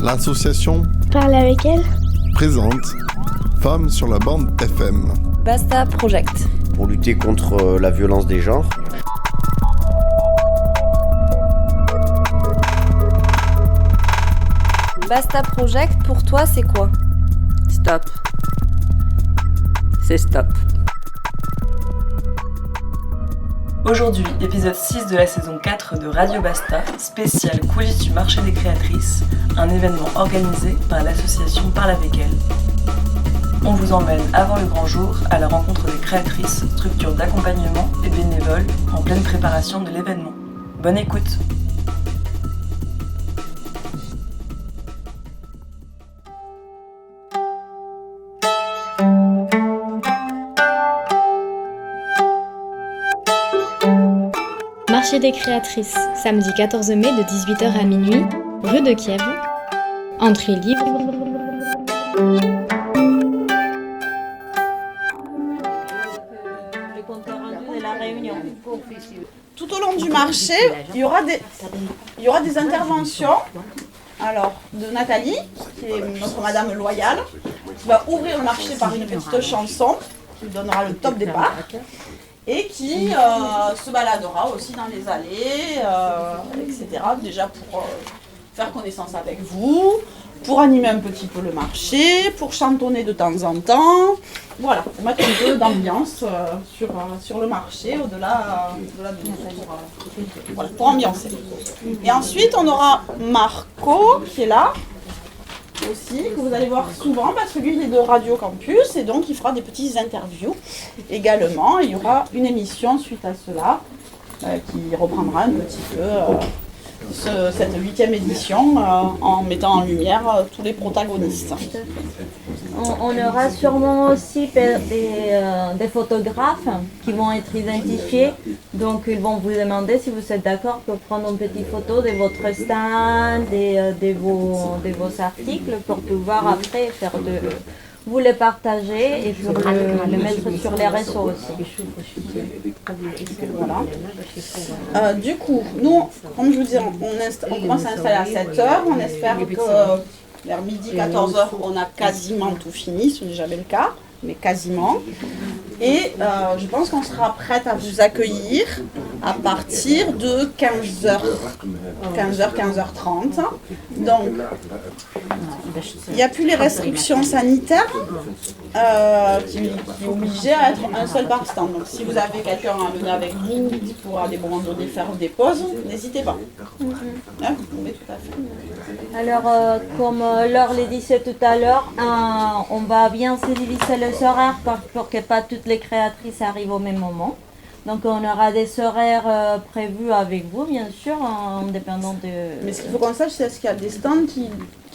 L'association Parle avec elle présente Femmes sur la bande FM. Basta Project. Pour lutter contre la violence des genres. Basta Project, pour toi, c'est quoi ? Stop. C'est stop. Aujourd'hui, épisode 6 de la saison 4 de Radio Basta, spécial coulisses du marché des créatrices, un événement organisé par l'association Parle avec elle. On vous emmène avant le grand jour à la rencontre des créatrices, structures d'accompagnement et bénévoles en pleine préparation de l'événement. Bonne écoute! Marché des créatrices, samedi 14 mai de 18h à minuit, rue de Kiev. Entrée libre. Tout au long du marché, il y aura des interventions. Alors, de Nathalie, qui est notre madame loyale, qui va ouvrir le marché par une petite chanson qui donnera le top départ. Et qui se baladera aussi dans les allées, etc. Déjà pour faire connaissance avec vous, pour animer un petit peu le marché, pour chantonner de temps en temps. Voilà, pour mettre un peu d'ambiance sur le marché, au-delà de nous, pour ambiancer. Et ensuite, on aura Marco qui est là. Aussi, que vous allez voir souvent parce que lui il est de Radio Campus et donc il fera des petites interviews également. Il y aura une émission suite à cela qui reprendra un petit peu cette 8e édition en mettant en lumière tous les protagonistes. On aura sûrement aussi des photographes qui vont être identifiés, donc ils vont vous demander si vous êtes d'accord pour prendre une petite photo de votre stand, de vos articles pour pouvoir après vous les partager et pour le mettre sur les réseaux aussi. Voilà. Du coup, nous, comme je vous dis, on commence à installer à 7h, on espère que vers midi 14h, on a quasiment tout fini, ce n'est jamais le cas, mais quasiment. Et je pense qu'on sera prête à vous accueillir à partir de 15h, 15h30. Donc, il n'y a plus les restrictions sanitaires qui obligent à être un seul par stand. Donc, si vous avez quelqu'un à venir avec vous pour aller randonner, faire des pauses, n'hésitez pas. Vous pouvez tout à fait. Alors, comme Laure le disait tout à l'heure, on va bien se diviser les horaires pour que pas toutes les créatrices arrivent au même moment. Donc on aura des horaires prévus avec vous, bien sûr, en dépendant de... Mais ce qu'il faut qu'on sache, c'est qu'il y a des stands qui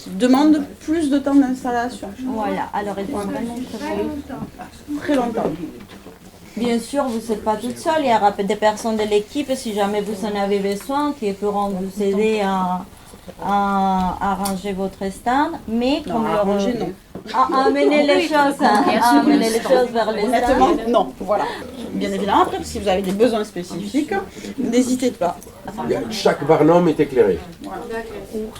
demandent plus de temps d'installation. Voilà, alors il faut vraiment très longtemps. Bien sûr, vous n'êtes pas toute seule, il y aura des personnes de l'équipe, si jamais vous en avez besoin, qui pourront vous aider à arranger votre stand, mais non, arranger non. À amener les choses, amener les choses vers les honnêtement, non, voilà. Bien évidemment, après, si vous avez des besoins spécifiques, n'hésitez pas. Chaque barnum est éclairé. Voilà.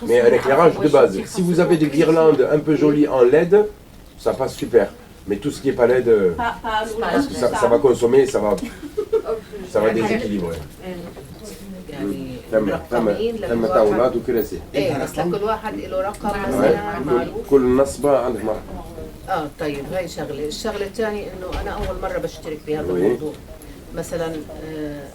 Mais un éclairage de base. Si vous avez des guirlandes un peu jolies en LED, ça passe super. Mais tout ce qui n'est pas LED, ça va consommer, ça va déséquilibrer. تم طاولات وكراسي. ايه اصلا كل واحد له رقم مثلا معروف. كل نصبة عندك مرقم. طيب هاي شغله، الشغله الثانيه انه انا اول مره بشترك بهذا الموضوع. مثلا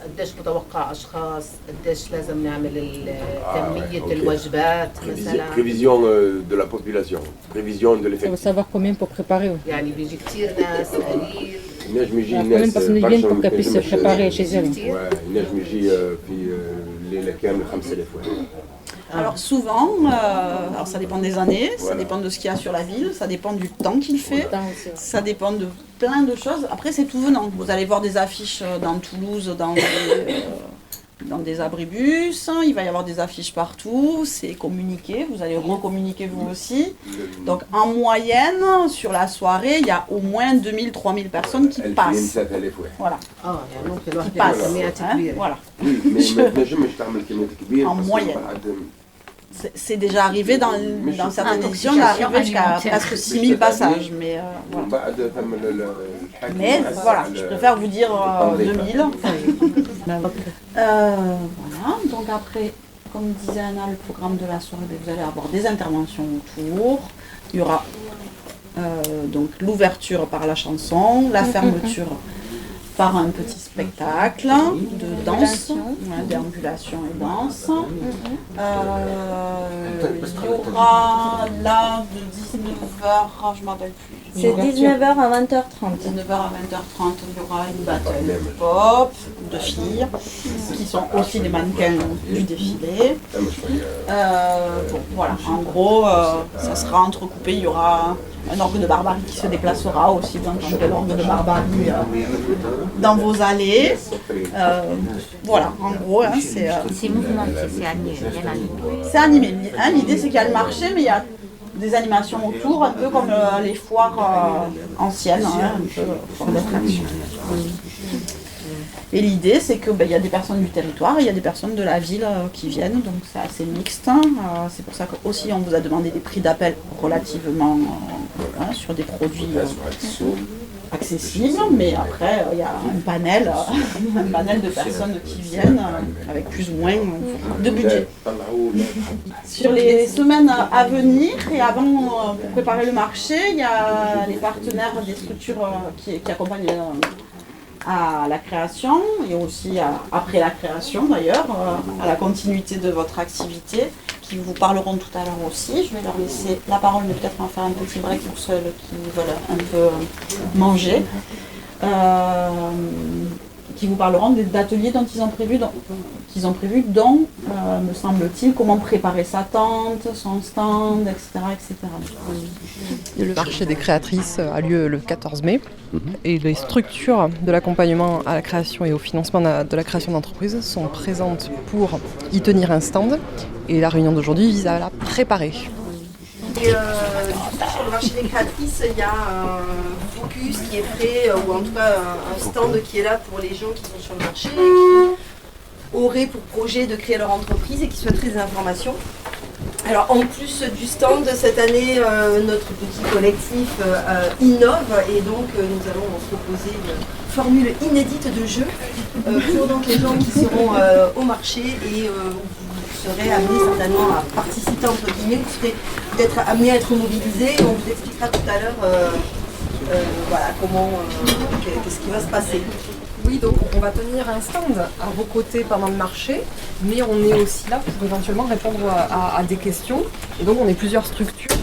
قديش متوقع اشخاص، قديش لازم نعمل كميه الوجبات مثلا. Prévision de la population, prévision de l'effectif. Il faut savoir combien pour préparer. يعني بيجي كثير ناس قليل. نجم يجي الناس. Combien de personnes viennent pour qu'elles puissent se préparer chez elles. نجم يجي في ليلة كاملة 5000 واحد. Alors souvent, alors ça dépend des années, ça dépend de ce qu'il y a sur la ville, ça dépend du temps qu'il fait, ça dépend de plein de choses. Après c'est tout venant, vous allez voir des affiches dans Toulouse, dans des abribus, il va y avoir des affiches partout, c'est communiqué, vous allez recommuniquer vous aussi. Donc en moyenne, sur la soirée, il y a au moins 2000-3000 personnes qui passent. Voilà. Qui passent. Voilà. En moyenne. c'est déjà arrivé dans certaines éditions d'arriver jusqu'à presque 6000 passages. Mais voilà. Mais voilà, je préfère vous dire 2000. Voilà, donc après, comme disait Anna, le programme de la soirée, vous allez avoir des interventions autour. Il y aura donc l'ouverture par la chanson, la fermeture par un petit spectacle de danse, déambulation et danse. Il y aura là de 19h, je ne m'appelle plus. C'est 19h à 20h30. 19h à 20h30, il y aura une battle pop de filles qui sont aussi des mannequins du défilé. Bon, voilà, en gros, ça sera entrecoupé. Il y aura un orgue de barbarie qui se déplacera aussi, vous entendrez l'orgue de barbarie dans vos allées. Voilà, en gros, hein, c'est mouvementé, c'est animé. C'est animé. Hein, l'idée, c'est qu'il y a le marché, mais il y a des animations autour, un peu comme les foires anciennes, hein, un peu foires d'attraction. Et l'idée, c'est que y a des personnes du territoire et il y a des personnes de la ville qui viennent, donc c'est assez mixte. C'est pour ça qu'aussi on vous a demandé des prix d'appel relativement sur des produits accessibles, mais après il y a un panel de personnes qui viennent avec plus ou moins de budget. Sur les semaines à venir et avant, pour préparer le marché, il y a les partenaires des structures qui accompagnent à la création et aussi après la création d'ailleurs, à la continuité de votre activité, qui vous parleront tout à l'heure aussi. Je vais leur laisser la parole, mais peut-être on va faire un petit break pour ceux qui veulent un peu manger. Qui vous parleront d'ateliers dont ils ont prévu, dont me semble-t-il, comment préparer sa tente, son stand, etc. Le marché des créatrices a lieu le 14 mai et les structures de l'accompagnement à la création et au financement de la création d'entreprises sont présentes pour y tenir un stand et la réunion d'aujourd'hui vise à la préparer. Et sur le marché des créatrices, il y a un focus qui est fait, ou en tout cas un stand qui est là pour les gens qui sont sur le marché, qui auraient pour projet de créer leur entreprise et qui souhaiteraient des informations. Alors en plus du stand, cette année, notre petit collectif innove et donc nous allons se proposer une formule inédite de jeu pour donc les gens qui seront au marché et vous serez amenés certainement à participer entre guillemets, vous serez peut-être amenés à être mobilisés et on vous expliquera tout à l'heure voilà, comment, qu'est-ce qui va se passer. Oui, donc on va tenir un stand à vos côtés pendant le marché, mais on est aussi là pour éventuellement répondre à des questions. Et donc on est plusieurs structures,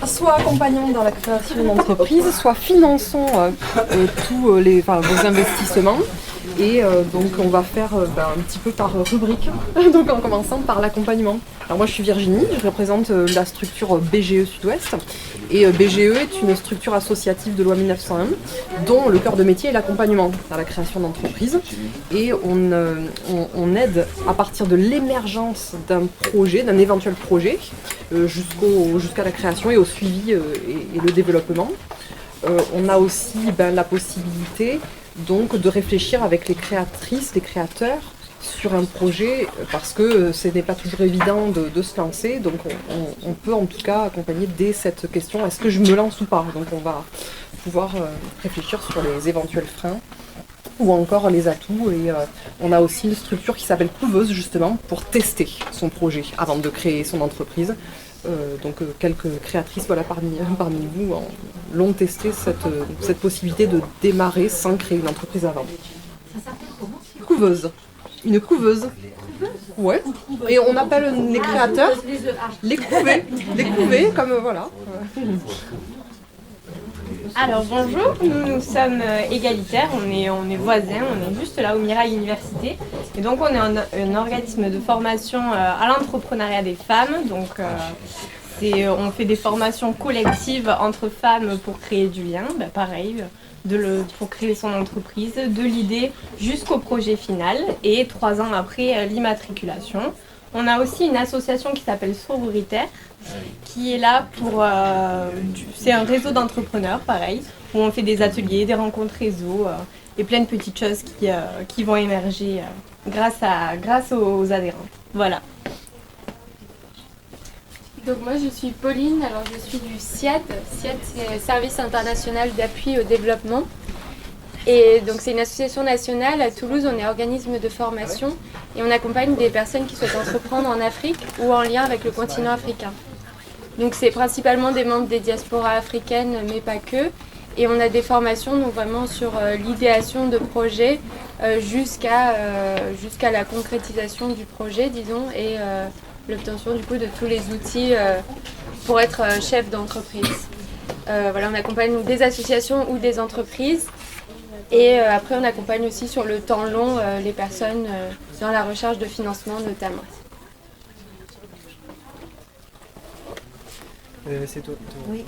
soit accompagnant dans la création d'entreprises, soit finançons tous vos investissements. Et donc on va faire un petit peu par rubrique, donc en commençant par l'accompagnement. Alors moi je suis Virginie, je représente la structure BGE Sud-Ouest. Et BGE est une structure associative de loi 1901 dont le cœur de métier est l'accompagnement à la création d'entreprises. Et on aide à partir de l'émergence d'un projet, d'un éventuel projet, jusqu'à la création et au suivi et le développement. On a aussi la possibilité donc de réfléchir avec les créatrices, les créateurs sur un projet parce que ce n'est pas toujours évident de se lancer, donc on peut en tout cas accompagner dès cette question, est-ce que je me lance ou pas? Donc on va pouvoir réfléchir sur les éventuels freins ou encore les atouts et on a aussi une structure qui s'appelle couveuse justement pour tester son projet avant de créer son entreprise. Donc quelques créatrices parmi vous l'ont testé cette possibilité de démarrer sans créer une entreprise avant. Ça s'appelle comment? Couveuse. Une couveuse. Ouais. Et on appelle les créateurs les couvées. Les couvées comme voilà. Alors bonjour, nous sommes égalitaires, on est voisins, on est juste là au Mirail Université. Et donc on est un organisme de formation à l'entrepreneuriat des femmes. Donc on fait des formations collectives entre femmes pour créer du lien, pareil, pour créer son entreprise, de l'idée jusqu'au projet final et 3 ans après l'immatriculation. On a aussi une association qui s'appelle Sororitaire, qui est là pour... c'est un réseau d'entrepreneurs, pareil, où on fait des ateliers, des rencontres réseau et plein de petites choses qui vont émerger grâce aux adhérents. Voilà. Donc moi je suis Pauline, alors je suis du SIAD. SIAD c'est Service International d'Appui au Développement. Et donc c'est une association nationale. À Toulouse, on est organisme de formation et on accompagne des personnes qui souhaitent entreprendre en Afrique ou en lien avec le continent africain. Donc c'est principalement des membres des diasporas africaines, mais pas que. Et on a des formations donc vraiment sur l'idéation de projets jusqu'à la concrétisation du projet, disons, et l'obtention du coup de tous les outils pour être chef d'entreprise. Voilà, on accompagne des associations ou des entreprises. Et après, on accompagne aussi sur le temps long les personnes dans la recherche de financement notamment. C'est toi. Oui.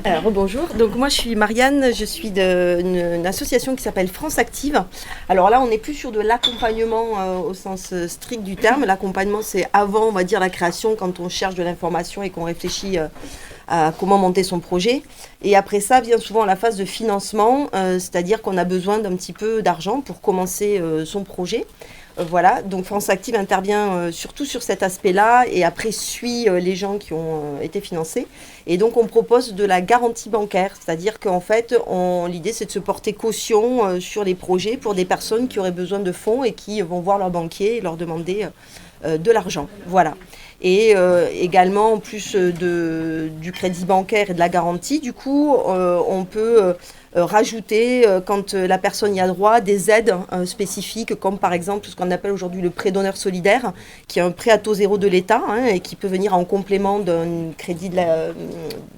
Alors bonjour, donc moi je suis Marianne, je suis d'une association qui s'appelle France Active. Alors là on n'est plus sur de l'accompagnement au sens strict du terme. L'accompagnement c'est avant on va dire la création, quand on cherche de l'information et qu'on réfléchit à comment monter son projet. Et après ça vient souvent la phase de financement, c'est-à-dire qu'on a besoin d'un petit peu d'argent pour commencer son projet. Voilà, donc France Active intervient surtout sur cet aspect-là et après suit les gens qui ont été financés. Et donc on propose de la garantie bancaire, c'est-à-dire qu'en fait l'idée c'est de se porter caution sur les projets pour des personnes qui auraient besoin de fonds et qui vont voir leur banquier et leur demander de l'argent. Voilà. Et également en plus du crédit bancaire et de la garantie, du coup on peut rajouter, quand la y a droit, des aides spécifiques, comme par exemple ce qu'on appelle aujourd'hui le prêt d'honneur solidaire, qui est un prêt à taux zéro de l'État et qui peut venir en complément d'un crédit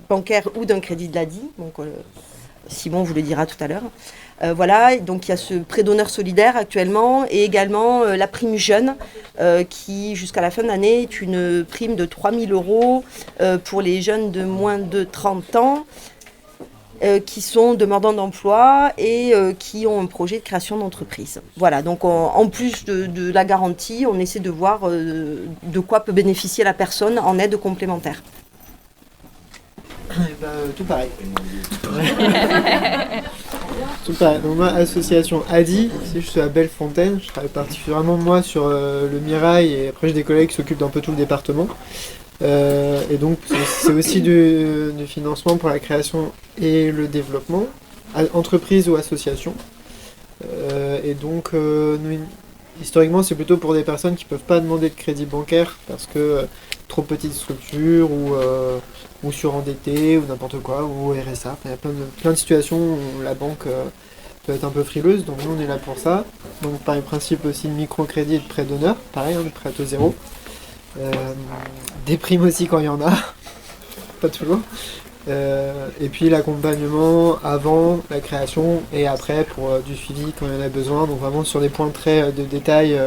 bancaire ou d'un crédit de l'ADI. Donc, Simon vous le dira tout à l'heure. Voilà, donc il y a ce prêt d'honneur solidaire actuellement et également la prime jeune qui jusqu'à la fin de l'année est une prime de 3 000 € pour les jeunes de moins de 30 ans. Qui sont demandeurs d'emploi et qui ont un projet de création d'entreprise. Voilà, donc en plus de la garantie, on essaie de voir de quoi peut bénéficier la personne en aide complémentaire. Tout pareil. Tout pareil. Donc moi, association ADI, je suis à Bellefontaine, je travaille particulièrement moi sur le Mirail et après j'ai des collègues qui s'occupent d'un peu tout le département. Et donc c'est aussi du financement pour la création et le développement, entreprise ou association. Et donc nous, historiquement c'est plutôt pour des personnes qui ne peuvent pas demander de crédit bancaire parce que trop petite structure ou surendettée ou n'importe quoi, ou RSA. Enfin, il y a plein de situations où la banque peut être un peu frileuse, donc nous on est là pour ça. Donc par le principe aussi de microcrédit et de prêt d'honneur, pareil, de prêt à taux zéro. Des primes aussi quand il y en a, pas toujours. Et puis l'accompagnement avant la création et après pour du suivi quand il y en a besoin. Donc vraiment sur des points très de détail,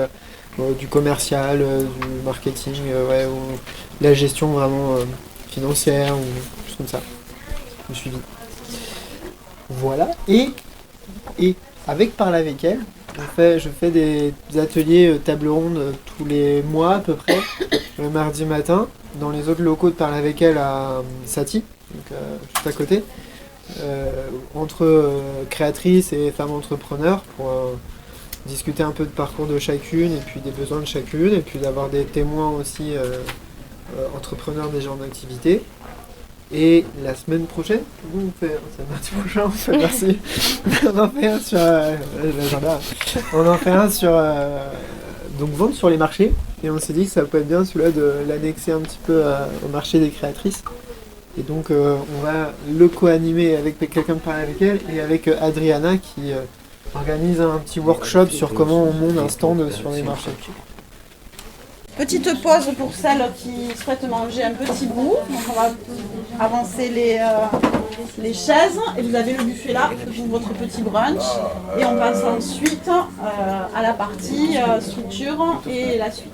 du commercial, du marketing, ou la gestion vraiment financière ou choses comme ça. Le suivi. Voilà. Et avec Parle avec elle, je fais des ateliers table ronde tous les mois à peu près, le mardi matin, dans les autres locaux de Parle avec elle à Saty, donc juste à côté, entre créatrices et femmes entrepreneurs pour discuter un peu de parcours de chacune et puis des besoins de chacune, et puis d'avoir des témoins aussi entrepreneurs déjà en activité. Et la semaine prochaine, c'est mardi prochain, on fait merci. On en fait un sur l'agenda. On en fait un sur donc vendre sur les marchés. Et on s'est dit que ça peut être bien celui-là de l'annexer un petit peu au marché des créatrices. Et donc on va le co-animer avec quelqu'un de parler avec elle et avec Adriana qui organise un petit workshop sur comment on monte un stand sur les marchés. Petite pause pour celles qui souhaitent manger un petit bout. Donc on va avancer les chaises et vous avez le buffet là pour votre petit brunch. Et on passe ensuite à la partie structure et la suite.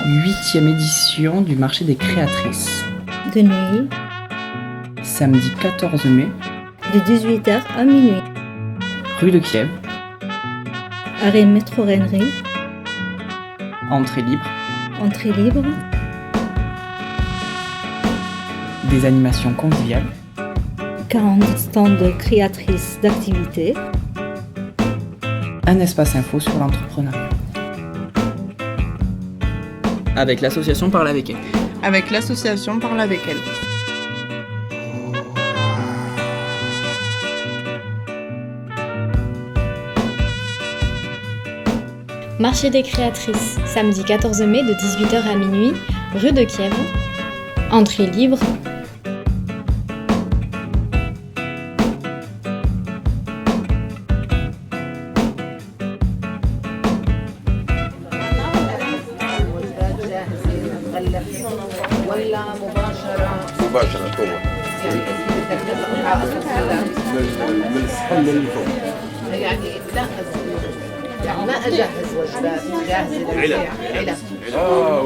8e édition du marché des créatrices. De nuit. Samedi 14 mai. De 18h à minuit. Rue de Kiev. Arrêt métro Rennery. Entrée libre. Entrée libre. Des animations conviviales. 40 stands de créatrices d'activités. Un espace info sur l'entrepreneuriat. Avec l'association Parle avec elle. Avec l'association Parle avec elle. Marché des créatrices, samedi 14 mai de 18h à minuit, rue de Kiev. Entrée libre. ما اجهز وجبات جاهزه للبيع علب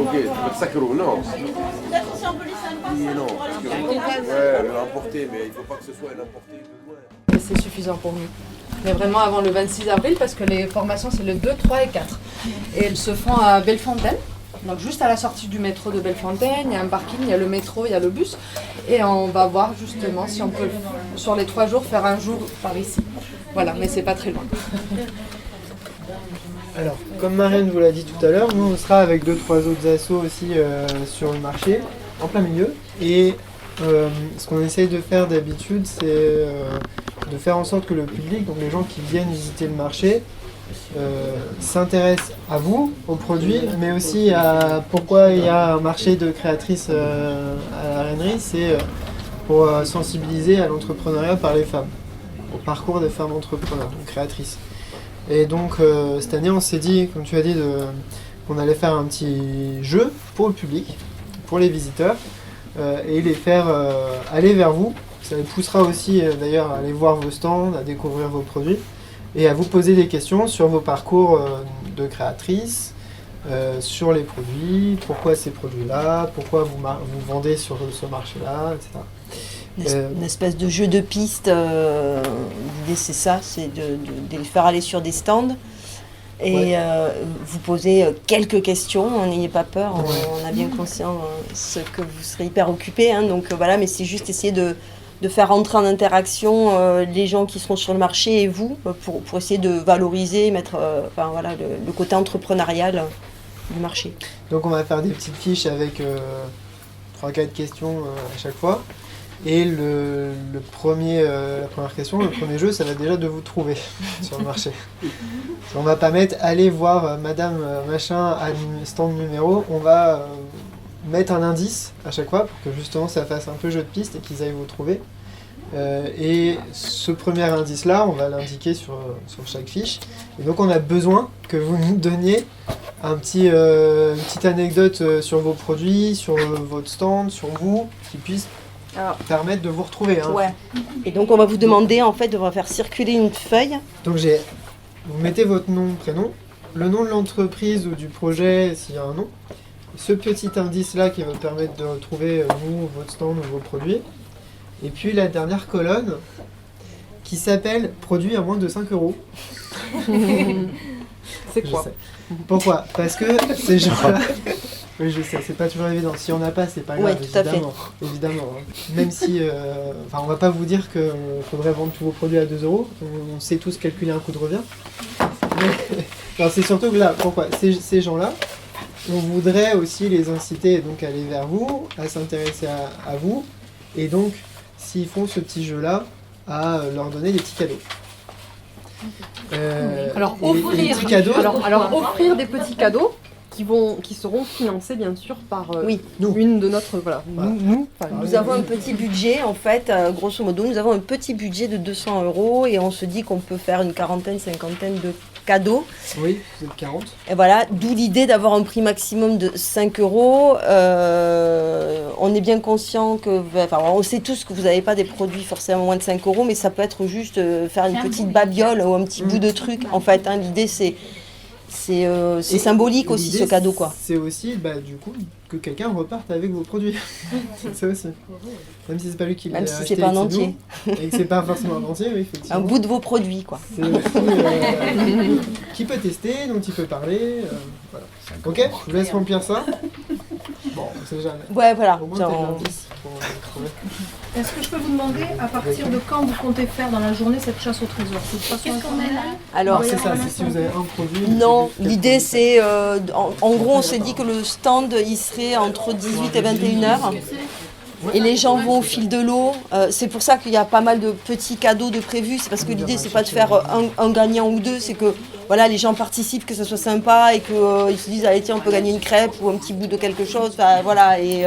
ok, بتسكروا non. Peut-être si on peut laisser un passage Non, pour parce que aller l'emporter, mais il ne faut pas que ce soit l'emporter de loin. C'est suffisant pour nous. Mais vraiment avant le 26 avril, parce que les formations c'est le 2, 3 et 4. Et elles se font à Bellefontaine. Donc juste à la sortie du métro de Bellefontaine, il y a un parking, il y a le métro, il y a le bus. Et on va voir justement si on peut, sur les 3 jours, faire un jour par ici. Voilà, mais c'est pas très loin. Alors, comme Marianne vous l'a dit tout à l'heure, nous on sera avec 2-3 autres assos aussi sur le marché, en plein milieu. Et ce qu'on essaye de faire d'habitude, c'est de faire en sorte que le public, donc les gens qui viennent visiter le marché, s'intéressent à vous, aux produits, mais aussi à pourquoi il y a un marché de créatrices à la Reinerie. C'est pour sensibiliser à l'entrepreneuriat par les femmes, au parcours des femmes entrepreneurs, donc créatrices. Et donc cette année on s'est dit, comme tu as dit, qu'on allait faire un petit jeu pour le public, pour les visiteurs, et les faire aller vers vous. Ça les poussera aussi d'ailleurs à aller voir vos stands, à découvrir vos produits, et à vous poser des questions sur vos parcours de créatrice, sur les produits, pourquoi ces produits-là, pourquoi vous vendez sur ce marché-là, etc. Une espèce de jeu de piste. L'idée c'est ça, c'est de les faire aller sur des stands et vous poser quelques questions. N'ayez pas peur, on a bien conscience que vous serez hyper occupés, hein, donc voilà, mais c'est juste essayer de faire rentrer en interaction les gens qui seront sur le marché et vous, pour essayer de valoriser, mettre le côté entrepreneurial du marché. Donc on va faire des petites fiches avec 3-4 questions à chaque fois. Et la première question, le premier jeu, ça va déjà de vous trouver sur le marché. On va pas mettre allez voir Madame Machin à stand numéro, on va mettre un indice à chaque fois pour que justement ça fasse un peu jeu de piste et qu'ils aillent vous trouver. Et ce premier indice-là, on va l'indiquer sur chaque fiche. Et donc on a besoin que vous nous donniez une petite anecdote sur vos produits, sur votre stand, sur vous, qui puisse permettre de vous retrouver. Hein. Ouais. Et donc on va vous demander en fait de faire circuler une feuille. Donc vous mettez votre nom, prénom, le nom de l'entreprise ou du projet s'il y a un nom, ce petit indice là qui va vous permettre de retrouver vous, votre stand ou vos produits, et puis la dernière colonne qui s'appelle produit à moins de 5 €. C'est quoi? Pourquoi? Parce que ces gens-là... Oui, je sais, c'est pas toujours évident. Si on n'a pas, c'est pas grave, tout à fait. Évidemment. Hein. Même si, on va pas vous dire qu'il faudrait vendre tous vos produits à 2 €. On sait tous calculer un coût de revient. Mais, c'est surtout que là, pourquoi ces gens-là, on voudrait aussi les inciter donc à aller vers vous, à s'intéresser à vous, et donc, s'ils font ce petit jeu-là, à leur donner des petits cadeaux. Alors offrir des petits cadeaux qui seront financés bien sûr par une de notre Nous avons un petit budget en fait, grosso modo, nous avons un petit budget de 200 € et on se dit qu'on peut faire une quarantaine, cinquantaine de cadeaux. Oui, vous êtes 40. Et voilà, d'où l'idée d'avoir un prix maximum de 5 €. On est bien conscient que, on sait tous que vous n'avez pas des produits forcément moins de 5 €, mais ça peut être juste faire une petite babiole ou un petit bout de truc. En fait, hein, l'idée c'est symbolique aussi ce cadeau quoi. C'est aussi du coup que quelqu'un reparte avec vos produits. C'est ça aussi. Même si c'est pas lui qui l'a acheté. Même si c'est pas un entier. Et que c'est pas forcément un entier, oui, effectivement. Un bout de vos produits quoi. C'est aussi, qui peut tester, dont il peut parler. Voilà. Ok, je vous laisse remplir ça. Bon, on sait jamais. Ouais, voilà. Au moins, t'as l'indice pour trouver. Est-ce que je peux vous demander à partir de quand vous comptez faire dans la journée cette chasse au trésor? Qu'est-ce qu'on est là? Alors, c'est ça, c'est si vous avez un produit. Non, l'idée c'est, en gros on s'est dit que le stand il serait entre 18 et 21h. Et les gens vont au fil de l'eau. C'est pour ça qu'il y a pas mal de petits cadeaux de prévus. C'est parce que l'idée, c'est pas de faire un gagnant ou deux. C'est que voilà, les gens participent, que ça soit sympa et qu'ils se disent, allez tiens, on peut gagner une crêpe ou un petit bout de quelque chose. Enfin, voilà. Et,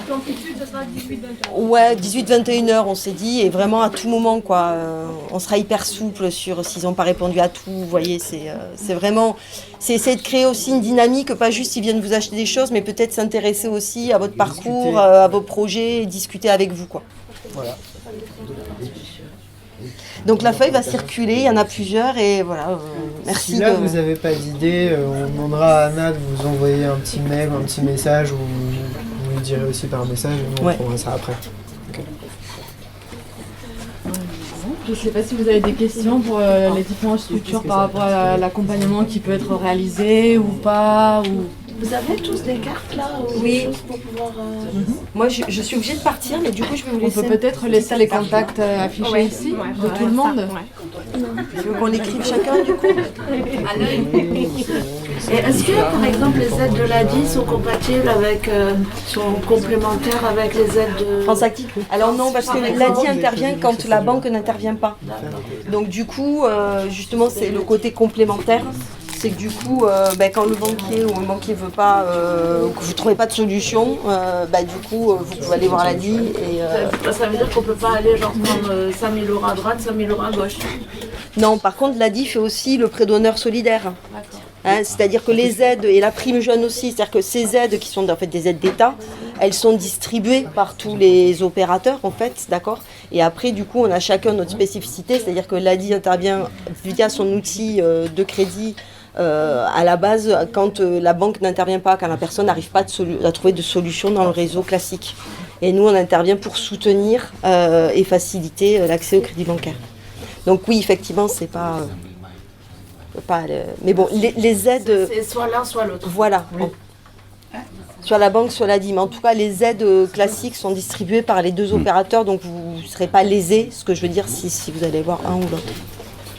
L'amplitude, ça sera 18-21h. ouais, 18-21h, on s'est dit. Et vraiment à tout moment, quoi. On sera hyper souple sur s'ils n'ont pas répondu à tout. Vous voyez, c'est vraiment... C'est essayer de créer aussi une dynamique, pas juste ils viennent vous acheter des choses, mais peut-être s'intéresser aussi à votre parcours, à vos projets, et discuter avec vous, quoi. Voilà. Donc la feuille va circuler, il y en a plusieurs, et voilà, merci. Si là vous n'avez pas d'idée, on demandera à Anna de vous envoyer un petit mail ou un petit message, ou vous le direz aussi par message, et nous on prendra ça après. Okay. Je ne sais pas si vous avez des questions pour les différentes structures par rapport à l'accompagnement qui peut être réalisé ou pas. Ou... Vous avez tous des cartes là Oui. Pour pouvoir, Moi je suis obligée de partir, mais du coup je vais vous laisser. On peut peut-être laisser les contacts affichés ici de tout le monde. Tu veux qu'on l'écrive chacun du coup? Et est-ce que par exemple les aides de l'ADI sont compatibles avec, sont complémentaires avec les aides de France Active? Alors non, parce que l'ADI intervient quand la banque n'intervient pas. Donc du coup, justement c'est le côté complémentaire. C'est que du coup, quand le banquier ou un banquier ne veut pas, ou que vous ne trouvez pas de solution, du coup, vous pouvez aller voir l'ADI. Ça veut dire qu'on ne peut pas aller genre prendre 5 000 € à droite, 5 000 € à gauche. Non, par contre, l'ADI fait aussi le prêt d'honneur solidaire. Hein, c'est-à-dire que les aides, et la prime jeune aussi, c'est-à-dire que ces aides qui sont en fait des aides d'État, elles sont distribuées par tous les opérateurs en fait, d'accord? Et après, du coup, on a chacun notre spécificité, c'est-à-dire que l'ADI intervient via son outil de crédit à la base quand la banque n'intervient pas, quand la personne n'arrive pas à trouver de solution dans le réseau classique. Et nous, on intervient pour soutenir et faciliter l'accès au crédit bancaire. Donc oui, effectivement, c'est pas... Mais bon, les aides... C'est soit l'un, soit l'autre. Voilà. Oui. Soit la banque, soit l'ADI. Mais en tout cas, les aides classiques sont distribuées par les deux opérateurs, donc vous ne serez pas lésés, ce que je veux dire, si vous allez voir un ou l'autre.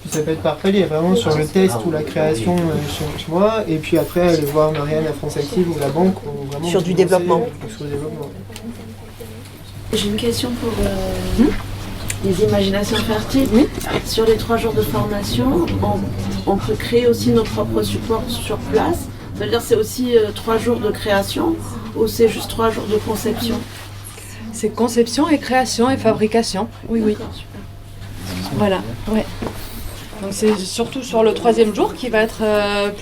Ça peut être par palier, vraiment sur le test ou la création chez moi, et puis après aller voir Marianne à France Active ou la banque. Vraiment sur du développement. Sur le développement. J'ai une question pour les imaginations fertiles. Oui. Sur les 3 jours de formation, on peut créer aussi nos propres supports sur place. Ça veut dire que c'est aussi 3 jours de création ou c'est juste 3 jours de conception? C'est conception et création et fabrication. Oui, oui. Voilà, ouais. Donc c'est surtout sur le 3e jour qui va être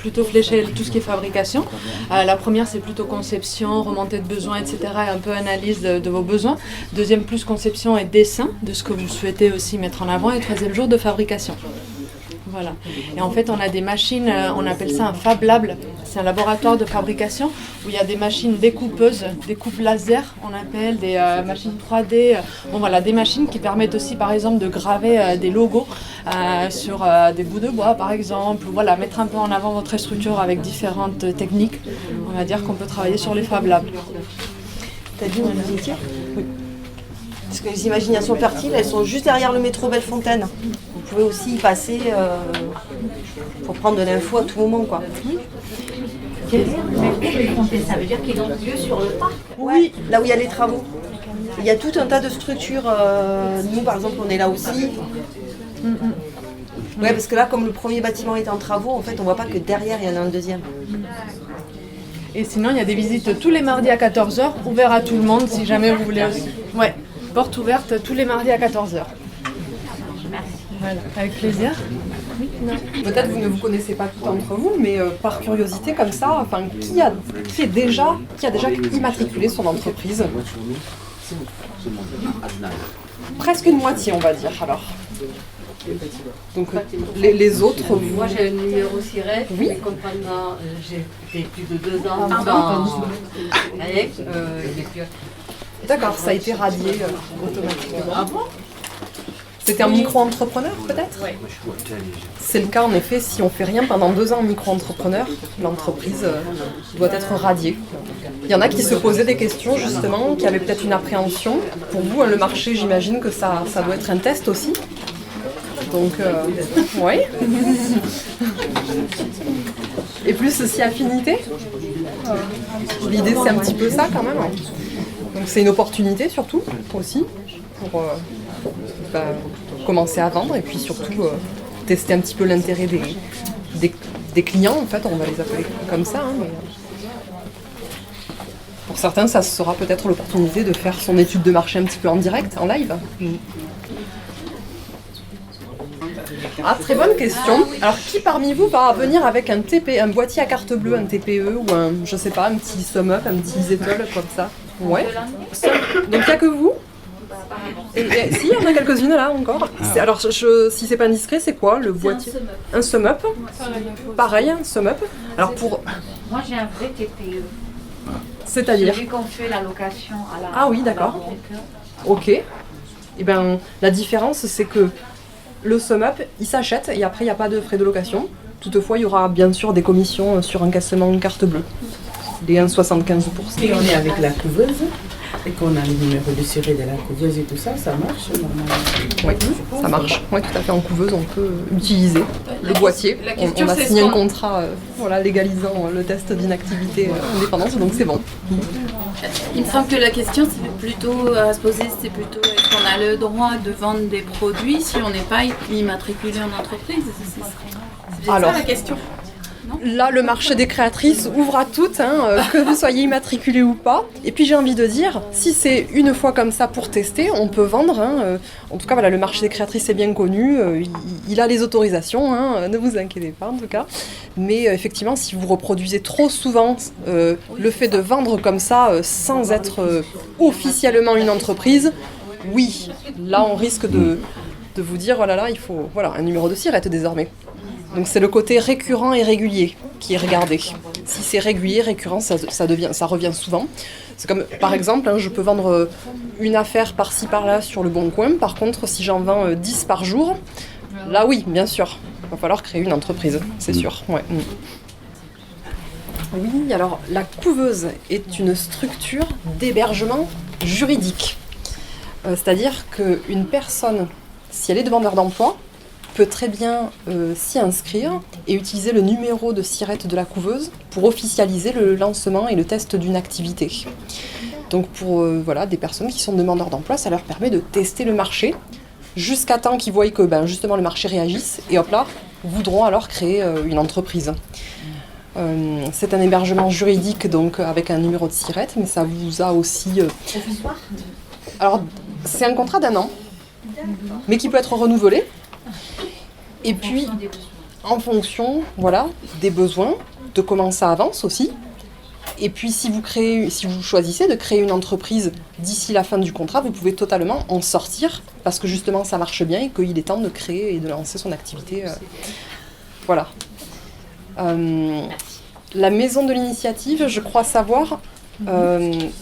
plutôt fléché tout ce qui est fabrication. La première c'est plutôt conception, remontée de besoins, etc. et un peu analyse de vos besoins. 2e plus conception et dessin de ce que vous souhaitez aussi mettre en avant. Et 3e jour de fabrication. Voilà. Et en fait, on a des machines, on appelle ça un Fab Lab. C'est un laboratoire de fabrication où il y a des machines découpeuses, des coupes laser, on appelle des machines 3D. Bon voilà, des machines qui permettent aussi, par exemple, de graver des logos sur des bouts de bois, par exemple. Ou voilà, mettre un peu en avant votre structure avec différentes techniques. On va dire qu'on peut travailler sur les Fab Labs. T'as dit où vous étiez ? Oui. Parce que les imaginations fertiles, elles sont juste derrière le métro Bellefontaine. Vous pouvez aussi y passer pour prendre de l'info à tout moment, quoi. Ça veut dire qu'ils ont lieu sur le parc? Oui, là où il y a les travaux. Il y a tout un tas de structures. Nous, par exemple, on est là aussi. Ouais, parce que là, comme le premier bâtiment est en travaux, en fait, on voit pas que derrière, il y en a un deuxième. Et sinon, il y a des visites tous les mardis à 14h, ouverts à tout le monde si jamais vous voulez aussi. Ouais, porte ouverte tous les mardis à 14h. Voilà, avec plaisir. Oui, peut-être vous ne vous connaissez pas tout entre vous, mais par curiosité comme ça, enfin, qui a déjà immatriculé son entreprise? Presque une moitié, on va dire, alors. Donc les autres... Moi j'ai un numéro SIRET, oui. mais comme pendant j'ai fait plus de 2 ans dans D'accord, ça a été radié automatiquement. Ah bon? C'était un micro-entrepreneur peut-être ? Oui. C'est le cas en effet, si on fait rien pendant 2 ans en micro-entrepreneur, l'entreprise doit être radiée. Il y en a qui se posaient des questions justement, qui avaient peut-être une appréhension. Pour vous, le marché, j'imagine que ça doit être un test aussi. Donc, oui. Et plus si affinité. L'idée, c'est un petit peu ça quand même. Donc c'est une opportunité surtout aussi pour commencer à vendre et puis surtout tester un petit peu l'intérêt des clients, en fait, on va les appeler comme ça. Mais pour certains, ça sera peut-être l'opportunité de faire son étude de marché un petit peu en direct, en live. Ah, très bonne question. Alors, qui parmi vous va venir avec un boîtier à carte bleue, un TPE ou un, je sais pas, un petit sum up, un petit Zettel comme ça? Ouais. Donc, il n'y a que vous? Si, il y en a quelques-unes là encore. Alors, si c'est pas indiscret, c'est quoi le boîtier? Un sum up. Pareil, un sum up. Alors, pour. Moi, j'ai un vrai TPE. C'est-à-dire? Celui qu'on fait la location à la. Ah oui, d'accord. Ok. Et bien, la différence, c'est que le sum up, il s'achète et après, il n'y a pas de frais de location. Toutefois, il y aura bien sûr des commissions sur encaissement de carte bleue. Des 1,75%. Et on est avec la couveuse et qu'on a le numéro de série de la couveuse et tout ça, ça marche normalement. Oui, ça marche. Oui, tout à fait. En couveuse, on peut utiliser le boîtier. On a signé un contrat légalisant le test d'inactivité indépendante, donc c'est bon. Il me semble que la question c'est plutôt à se poser, c'est plutôt est-ce qu'on a le droit de vendre des produits si on n'est pas immatriculé en entreprise? C'est ça la question. Là, le marché des créatrices ouvre à toutes, que vous soyez immatriculé ou pas. Et puis j'ai envie de dire, si c'est une fois comme ça pour tester, on peut vendre. En tout cas, voilà, le marché des créatrices est bien connu, il a les autorisations, ne vous inquiétez pas en tout cas. Mais effectivement, si vous reproduisez trop souvent le fait de vendre comme ça, sans être officiellement une entreprise, oui, là on risque de vous dire, oh là là, il faut un numéro de SIRET désormais. Donc c'est le côté récurrent et régulier qui est regardé. Si c'est régulier, récurrent, ça revient souvent. C'est comme, par exemple, je peux vendre une affaire par-ci par-là sur le Bon Coin. Par contre, si j'en vends 10 par jour, là oui, bien sûr, il va falloir créer une entreprise, c'est sûr. Ouais. Oui, alors la couveuse est une structure d'hébergement juridique. C'est-à-dire qu'une personne, si elle est demandeur d'emploi, peut très bien s'y inscrire et utiliser le numéro de SIRET de la couveuse pour officialiser le lancement et le test d'une activité. Donc pour des personnes qui sont demandeurs d'emploi, ça leur permet de tester le marché jusqu'à temps qu'ils voient que justement le marché réagisse et hop là, voudront alors créer une entreprise. C'est un hébergement juridique donc avec un numéro de SIRET, mais ça vous a aussi... Alors c'est un contrat d'1 an, mais qui peut être renouvelé. Et puis, en fonction des besoins, de comment ça avance aussi. Et puis, si vous choisissez de créer une entreprise d'ici la fin du contrat, vous pouvez totalement en sortir parce que justement, ça marche bien et qu'il est temps de créer et de lancer son activité. Voilà. La maison de l'initiative, je crois savoir,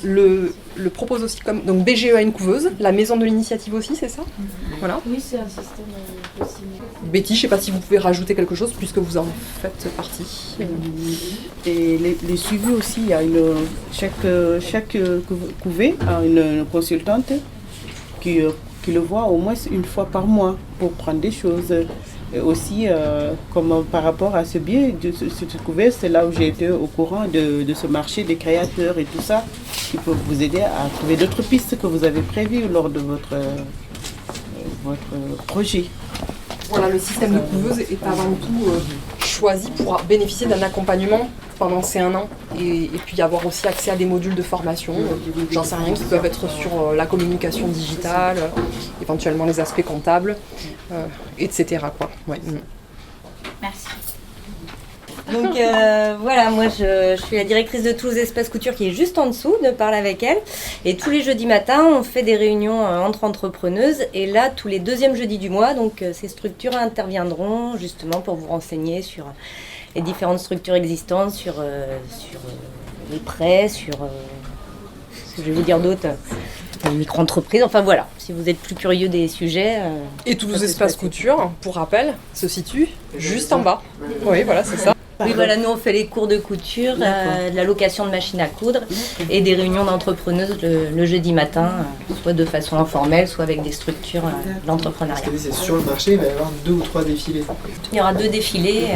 le propose aussi comme... Donc, BGE a une couveuse, la maison de l'initiative aussi, c'est ça? Voilà. Oui, c'est un système possible. Betty, je ne sais pas si vous pouvez rajouter quelque chose puisque vous en faites partie. Et les suivis aussi, il y a chaque couvée a une consultante qui le voit au moins une fois par mois pour prendre des choses. Et aussi, comme par rapport à ce biais de ce couvée, c'est là où j'ai été au courant de ce marché des créateurs et tout ça, qui peut vous aider à trouver d'autres pistes que vous avez prévues lors de votre projet. Voilà, le système de couveuse est avant tout choisi pour bénéficier d'un accompagnement pendant ces 1 an et puis avoir aussi accès à des modules de formation, j'en sais rien, qui peuvent être sur la communication digitale, éventuellement les aspects comptables, etc. Ouais. Merci. Donc moi je suis la directrice de Toulouse Espace Couture qui est juste en dessous, de parler avec elle. Et tous les jeudis matins, on fait des réunions entre entrepreneuses. Et là, tous les 2e jeudis du mois, donc ces structures interviendront justement pour vous renseigner sur les différentes structures existantes, sur les prêts, sur ce que je vais vous dire d'autre. des micro-entreprises. Enfin voilà, si vous êtes plus curieux des sujets. Et Toulouse Espace Couture, pour rappel, se situe juste en bas. Oui, voilà, c'est ça. Oui, voilà, nous on fait les cours de couture, de la location de machines à coudre et des réunions d'entrepreneuses le jeudi matin, soit de façon informelle, soit avec des structures d'entrepreneuriat. C'est sur le marché, il va y avoir 2 ou 3 défilés. Il y aura 2 défilés.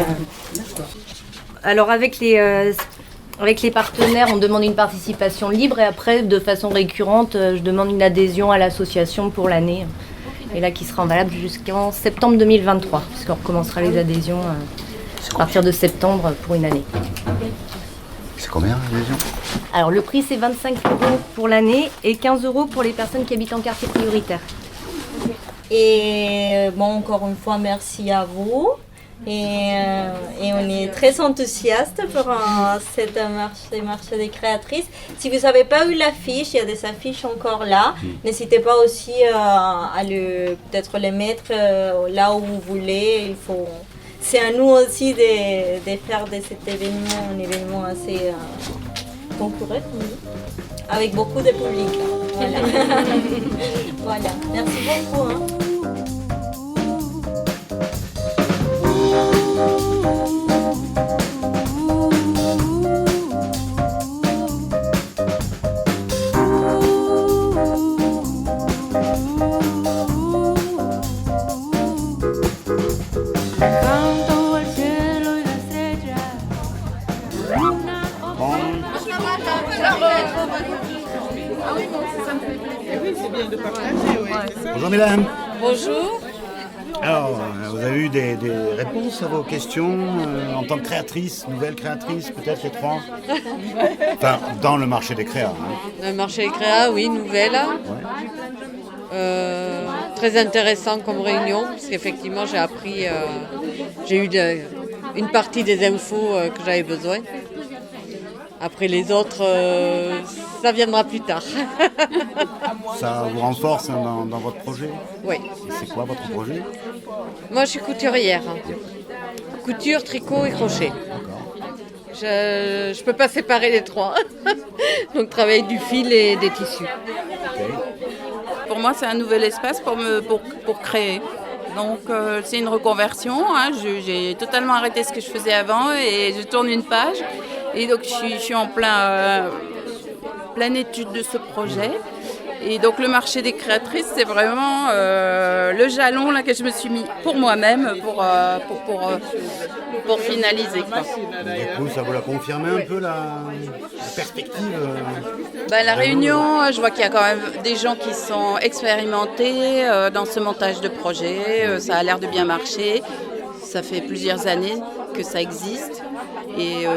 Alors avec les partenaires, on demande une participation libre et après, de façon récurrente, je demande une adhésion à l'association pour l'année. Et là, qui sera valable jusqu'en septembre 2023, puisqu'on recommencera les adhésions à partir de septembre pour une année. C'est combien l'adhésion? Alors le prix c'est 25 € pour l'année et 15 € pour les personnes qui habitent en quartier prioritaire. Et bon, encore une fois, merci à vous. Et on est très enthousiaste pour cette marché des créatrices. Si vous n'avez pas eu l'affiche, il y a des affiches encore là. N'hésitez pas aussi à peut-être les mettre là où vous voulez. C'est à nous aussi de faire de cet événement un événement assez concurrent, avec beaucoup de public. Voilà. Voilà. Merci beaucoup. Bonjour mesdames. Bonjour. Alors, vous avez eu des réponses à vos questions en tant que créatrice, nouvelle créatrice, peut-être les 3? Enfin, dans le marché des créas. Le marché des créas, oui, nouvelle. Très intéressant comme réunion, parce qu'effectivement j'ai appris, j'ai eu une partie des infos que j'avais besoin. Après les autres, ça viendra plus tard. Ça vous renforce dans votre projet? Oui. C'est quoi votre projet? Moi je suis couturière. Couture, tricot et crochet. Je ne peux pas séparer les 3. Donc travailler du fil et des tissus. Pour moi, c'est un nouvel espace pour créer. Donc, c'est une reconversion. Hein. J'ai totalement arrêté ce que je faisais avant et je tourne une page. Et donc, je suis en pleine étude de ce projet. Et donc, le marché des créatrices, c'est vraiment le jalon là, que je me suis mis pour moi-même pour finaliser. Quoi. Du coup, ça vous l'a confirmé un peu la perspective La réunion, je vois qu'il y a quand même des gens qui sont expérimentés dans ce montage de projet. Ça a l'air de bien marcher. Ça fait plusieurs années que ça existe. Et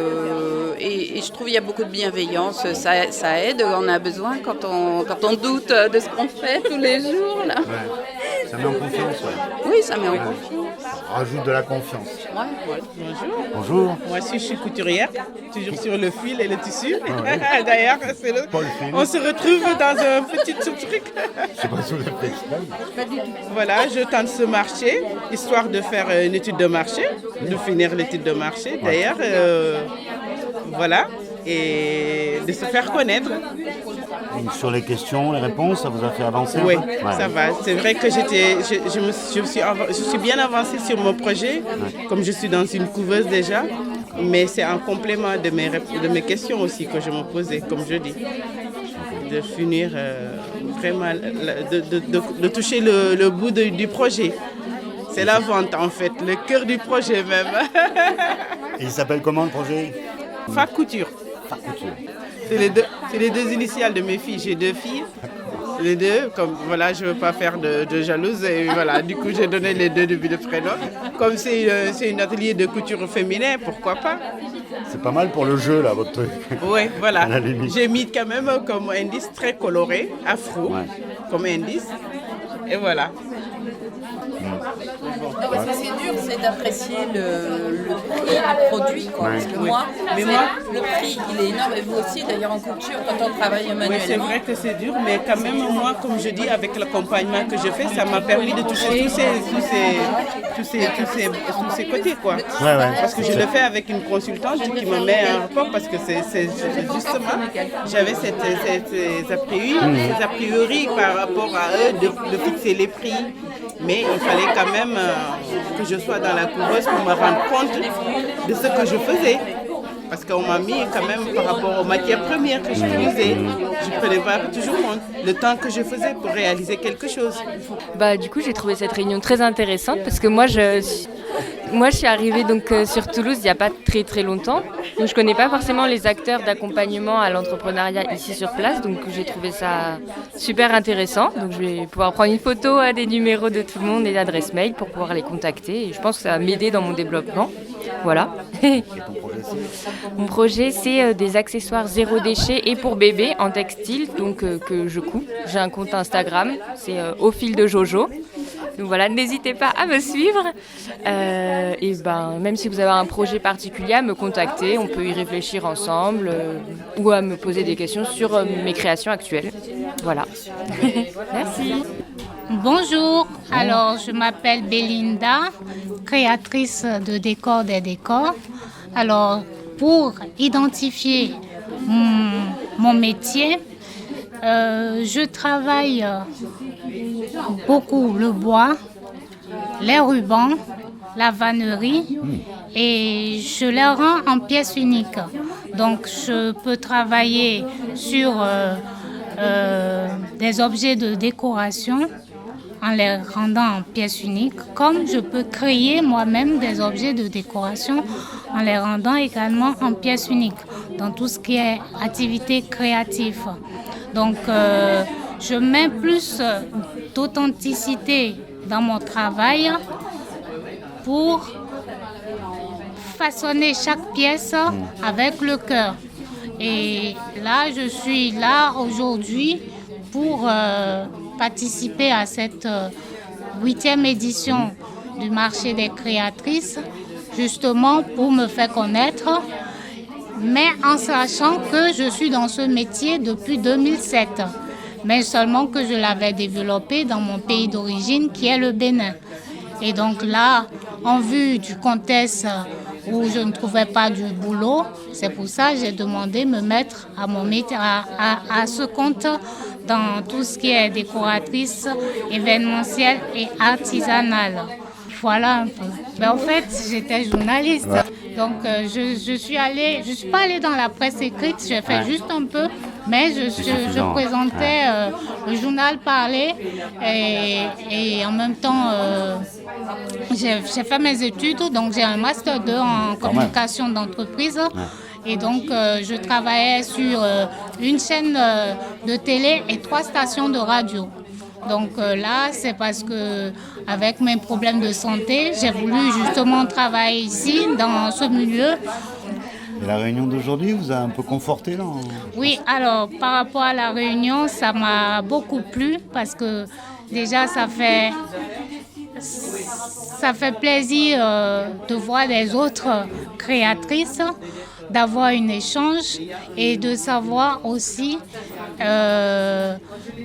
je trouve qu'il y a beaucoup de bienveillance. Ça aide, on a besoin quand on doute de ce qu'on fait tous les jours. Là. Ouais. Ça met en confiance. Ouais. Oui, ça met en confiance. Rajoute de la confiance. Ouais. Bonjour. Bonjour. Moi aussi, je suis couturière, toujours sur le fil et le tissu. Ah ouais. D'ailleurs, on se retrouve dans un petit truc. C'est pas sous le textile. Pas du tout. Voilà, je tente ce marché, histoire de faire une étude de marché, de finir l'étude de marché. D'ailleurs, voilà, et de se faire connaître. Sur les questions, les réponses, ça vous a fait avancer? Oui, un peu? Ouais. ça va. C'est vrai que je suis bien avancée sur mon projet, comme je suis dans une couveuse déjà, mais c'est un complément de mes questions aussi que je me posais, comme je dis. De finir vraiment, de toucher le bout du projet. C'est la vente en fait, le cœur du projet même. Et il s'appelle comment le projet? Fac Couture. Fac Couture. C'est les 2 initiales de mes filles. J'ai 2 filles. Les 2, comme voilà, je ne veux pas faire de jalouse. Et voilà, du coup, j'ai donné les 2 depuis le prénom. Comme c'est un atelier de couture féminin, pourquoi pas? C'est pas mal pour le jeu, là, votre truc. Oui, voilà. J'ai mis quand même comme indice très coloré, afro, comme indice. Et voilà. Non, parce que c'est dur, c'est d'apprécier le prix du produit. Quoi. Parce que moi, le prix, il est énorme. Et vous aussi, d'ailleurs, en couture, quand on travaille manuellement. Oui, c'est vrai que c'est dur, mais quand même, moi, comme je dis, avec l'accompagnement que je fais, ça m'a permis de toucher tous ces côtés. Quoi. Parce que je le fais avec une consultante qui me met en rapport, parce que c'est justement, j'avais ces a priori par rapport à eux de fixer les prix. Mais il fallait quand même que je sois dans la couveuse pour me rendre compte de ce que je faisais. Parce qu'on m'a mis quand même par rapport aux matières premières que j'utilisais. Je ne prenais pas toujours compte le temps que je faisais pour réaliser quelque chose. Du coup, j'ai trouvé cette réunion très intéressante parce que moi, je suis arrivée donc, sur Toulouse il n'y a pas très très longtemps. Donc, je ne connais pas forcément les acteurs d'accompagnement à l'entrepreneuriat ici sur place. Donc j'ai trouvé ça super intéressant. Donc je vais pouvoir prendre une photo des numéros de tout le monde et l'adresse mail pour pouvoir les contacter. Et je pense que ça va m'aider dans mon développement. Voilà. Et ton projet, c'est ? Mon projet, c'est des accessoires zéro déchet et pour bébé en textile, donc que je couds. J'ai un compte Instagram, c'est au fil de Jojo. Donc voilà, n'hésitez pas à me suivre. Et même si vous avez un projet particulier, à me contacter, on peut y réfléchir ensemble ou à me poser des questions sur mes créations actuelles. Voilà. Merci. Bonjour, alors je m'appelle Belinda, créatrice de Décor des décors. Alors pour identifier mon métier, je travaille beaucoup le bois, les rubans, la vannerie et je les rends en pièces uniques. Donc je peux travailler sur des objets de décoration en les rendant en pièces uniques, comme je peux créer moi-même des objets de décoration en les rendant également en pièces uniques, dans tout ce qui est activité créative. Donc, je mets plus d'authenticité dans mon travail pour façonner chaque pièce avec le cœur. Et là, je suis là aujourd'hui pour participer à cette 8e édition du marché des créatrices, justement pour me faire connaître, mais en sachant que je suis dans ce métier depuis 2007, mais seulement que je l'avais développé dans mon pays d'origine qui est le Bénin. Et donc là, en vue du contexte où je ne trouvais pas du boulot, c'est pour ça que j'ai demandé de me mettre à mon métier, à ce compte dans tout ce qui est décoratrice, événementielle et artisanale. Voilà un peu. En fait, j'étais journaliste, donc je suis pas allée dans la presse écrite, j'ai fait juste un peu, mais je présentais le journal Parler et en même temps j'ai fait mes études, donc j'ai un master 2 en communication d'entreprise. Et donc, je travaillais sur une chaîne de télé et 3 stations de radio. Donc là, c'est parce que avec mes problèmes de santé, j'ai voulu justement travailler ici, dans ce milieu. Et la réunion d'aujourd'hui vous a un peu conforté là Oui, alors par rapport à la réunion, ça m'a beaucoup plu parce que déjà, ça fait plaisir de voir des autres créatrices, d'avoir un échange et de savoir aussi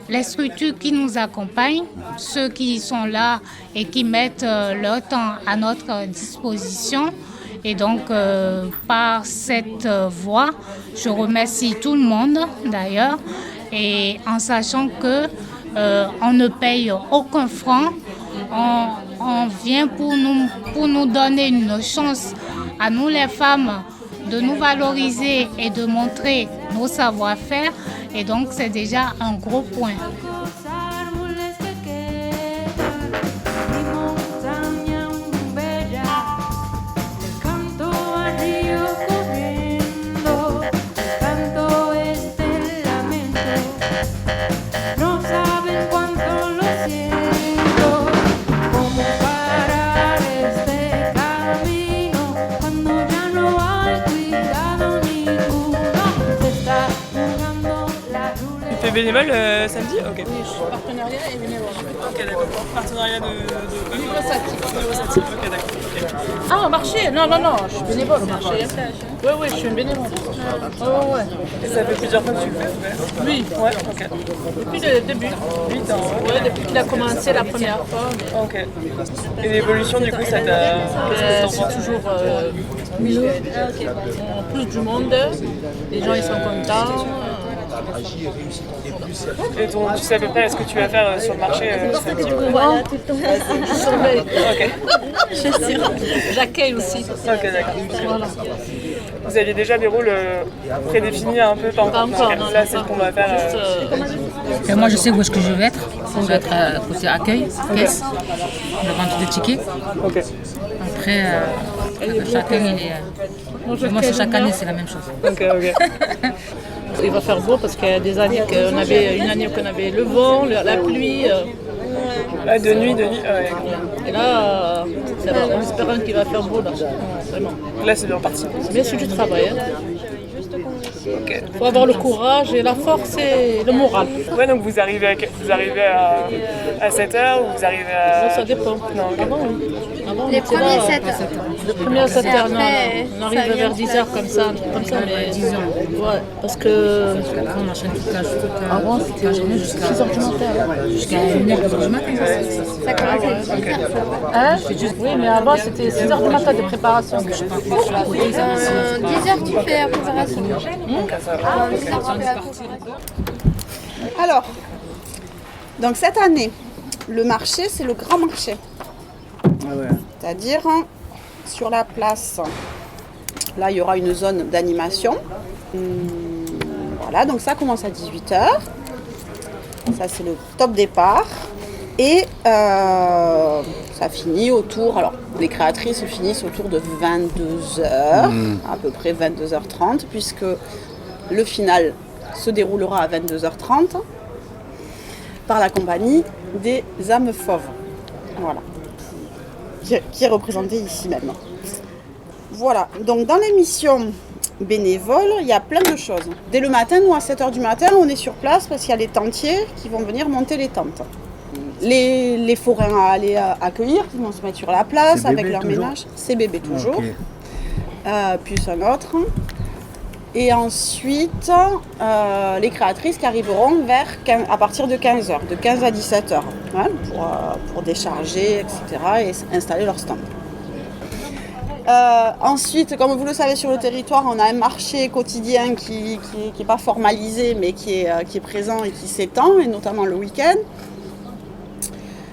les structures qui nous accompagnent, ceux qui sont là et qui mettent leur temps à notre disposition. Et donc, par cette voie, je remercie tout le monde d'ailleurs, et en sachant que on ne paye aucun franc, on vient pour nous donner une chance à nous les femmes de nous valoriser et de montrer nos savoir-faire. Et donc, c'est déjà un gros point. bénévole samedi? Ok. Oui, je suis partenariat et bénévole. Ok, d'accord. Partenariat de Vivre Ok, d'accord. Ah, au marché? Non, je suis bénévole au marché. Oui, je suis une bénévole. Ouais. Et ça fait plusieurs fois que tu le fais? Oui. Ouais, ok. Depuis le début. 8 ans. Ouais, depuis qu'il a commencé la première fois. Ok. Et l'évolution, du coup, ça t'a... C'est toujours mieux. Plus du monde. Les gens, ils sont contents. Et tu sais à peu près ce que tu vas faire sur le marché samedi? Voilà, tout le temps. Je surveille. Ok. Je suis sûre. J'accueille aussi. Ok, d'accord. Voilà. Vous aviez déjà des rôles prédéfinis un peu? Pas encore. Là, c'est ce qu'on va faire. Et moi, je sais où est-ce que je vais être. Je vais être côté accueil, caisse, la vente de tickets. Ok. Après, chacun, moi, c'est chaque année, c'est la même chose. Ok. Il va faire beau parce qu'il y a des années qu'on avait, une année qu'on avait le vent, la pluie. Ah, de nuit, ouais. Et là, ça va, on espère qu'il va faire beau là. Vraiment. Là, c'est bien parti. C'est bien sûr du travail. Hein. Ok. Faut avoir le courage et la force et le moral. Ouais, donc vous arrivez à 7h ou vous arrivez à... Ça dépend. Non, okay. Avant, les premiers 7h. Les premiers 7h, non. On arrive vers 10h comme ça, mais 10h. Ouais, parce que... Après, on enchaîne toute la Avant, c'était la journée jusqu'à 6h du matin. Jusqu'à 1h du matin. Ça commence à 10h. Hein? Oui, mais avant, c'était 6h du matin de préparation. 10h, tu fais la préparation. Alors, donc cette année, le marché, c'est le grand marché. C'est-à-dire, sur la place, là, il y aura une zone d'animation. Voilà, donc ça commence à 18h. Ça, c'est le top départ. Et ça finit autour, alors les créatrices finissent autour de 22h, à peu près 22h30, puisque le final se déroulera à 22h30 par la compagnie des âmes fauves. Voilà. Qui est représentée ici même. Voilà. Donc dans l'émission bénévole, il y a plein de choses. Dès le matin, nous à 7h du matin, on est sur place parce qu'il y a les tentiers qui vont venir monter les tentes. Les forains à aller accueillir, qui vont se mettre sur la place avec leur ménage. C'est bébé toujours. Okay. Puis un autre. Et ensuite, les créatrices qui arriveront à partir de 15h, de 15 à 17h, hein, pour décharger, etc. et installer leur stand. Ensuite, comme vous le savez, sur le territoire, on a un marché quotidien qui n'est pas formalisé, mais qui est présent et qui s'étend, et notamment le week-end.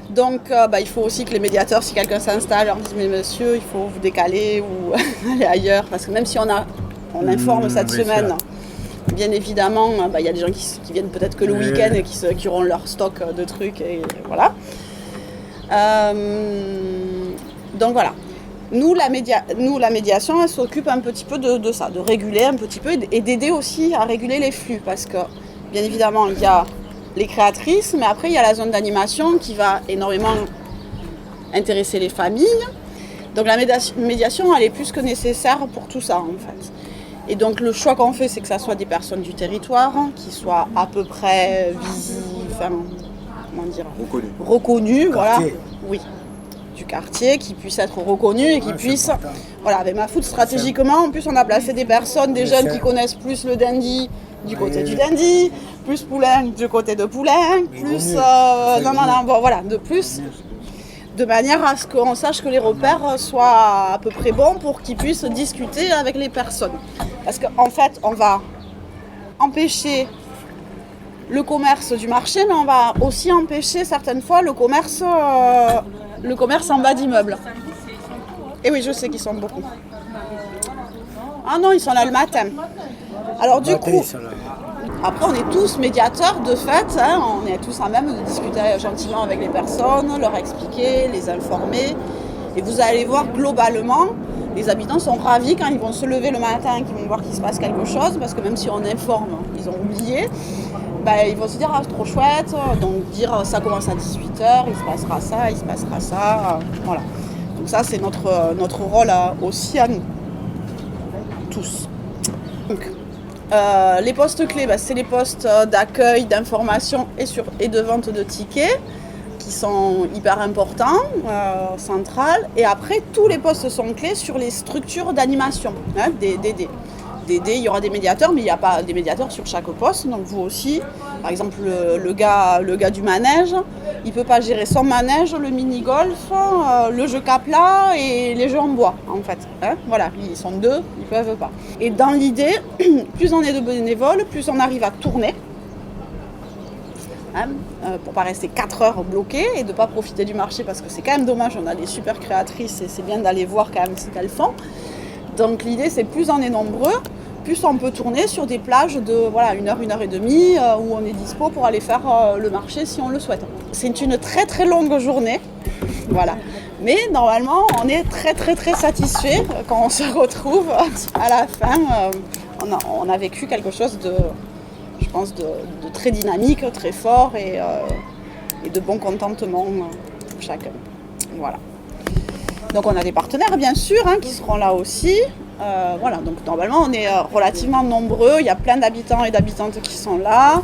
Donc, il faut aussi que les médiateurs, si quelqu'un s'installe, leur disent « Mais monsieur, il faut vous décaler ou aller ailleurs », parce que même si on informe cette semaine, bien évidemment, il y a des gens qui viennent peut-être que le week-end et qui auront leur stock de trucs, et voilà. Donc voilà. Nous, la médiation, elle s'occupe un petit peu de ça, de réguler un petit peu et d'aider aussi à réguler les flux, parce que, bien évidemment, il y a les créatrices, mais après il y a la zone d'animation qui va énormément intéresser les familles. Donc la médiation, elle est plus que nécessaire pour tout ça en fait. Et donc le choix qu'on fait, c'est que ça soit des personnes du territoire, qui soient à peu près reconnues, voilà. Oui, du quartier, qui puissent être reconnues et qui puissent, voilà, avec ma foot stratégiquement, en plus on a placé des personnes, des jeunes qui connaissent plus le dandy du côté du dandy, plus Poulain du côté de Poulain, plus de plus, de manière à ce qu'on sache que les repères soient à peu près bons pour qu'ils puissent discuter avec les personnes. Parce qu'en fait, on va empêcher le commerce du marché, mais on va aussi empêcher certaines fois le commerce en bas d'immeuble. Et oui, je sais qu'ils sont beaucoup. Ah non, ils sont là le matin. Alors du coup, après on est tous médiateurs de fait, hein, on est tous à même de discuter gentiment avec les personnes, leur expliquer, les informer. Et vous allez voir globalement, les habitants sont ravis quand ils vont se lever le matin, qu'ils vont voir qu'il se passe quelque chose, parce que même si on informe, ils ont oublié, ils vont se dire ah, c'est trop chouette, donc dire ça commence à 18h, il se passera ça, voilà. Donc ça c'est notre rôle aussi à nous, tous. Donc, Les postes clés, c'est les postes d'accueil, d'information et de vente de tickets qui sont hyper importants, centrales. Et après, tous les postes sont clés sur les structures d'animation, des DD. Il y aura des médiateurs, mais il n'y a pas des médiateurs sur chaque poste. Donc vous aussi, par exemple, le gars du manège, il ne peut pas gérer son manège, le mini-golf, le jeu Capla et les jeux en bois, en fait. Voilà, ils sont 2, ils ne peuvent pas. Et dans l'idée, plus on est de bénévoles, plus on arrive à tourner, pour ne pas rester 4 heures bloqués et de ne pas profiter du marché, parce que c'est quand même dommage, on a des super créatrices et c'est bien d'aller voir quand même ce qu'elles font. Donc l'idée, c'est plus on est nombreux, plus on peut tourner sur des plages de 1 heure, 1 heure et demie, où on est dispo pour aller faire le marché si on le souhaite. C'est une très très longue journée, voilà. Mais normalement, on est très très très satisfait quand on se retrouve à la fin. On a vécu quelque chose de, je pense, de très dynamique, très fort et de bon contentement pour chacun. Voilà. Donc on a des partenaires bien sûr qui seront là aussi. Voilà, donc normalement on est relativement nombreux, il y a plein d'habitants et d'habitantes qui sont là.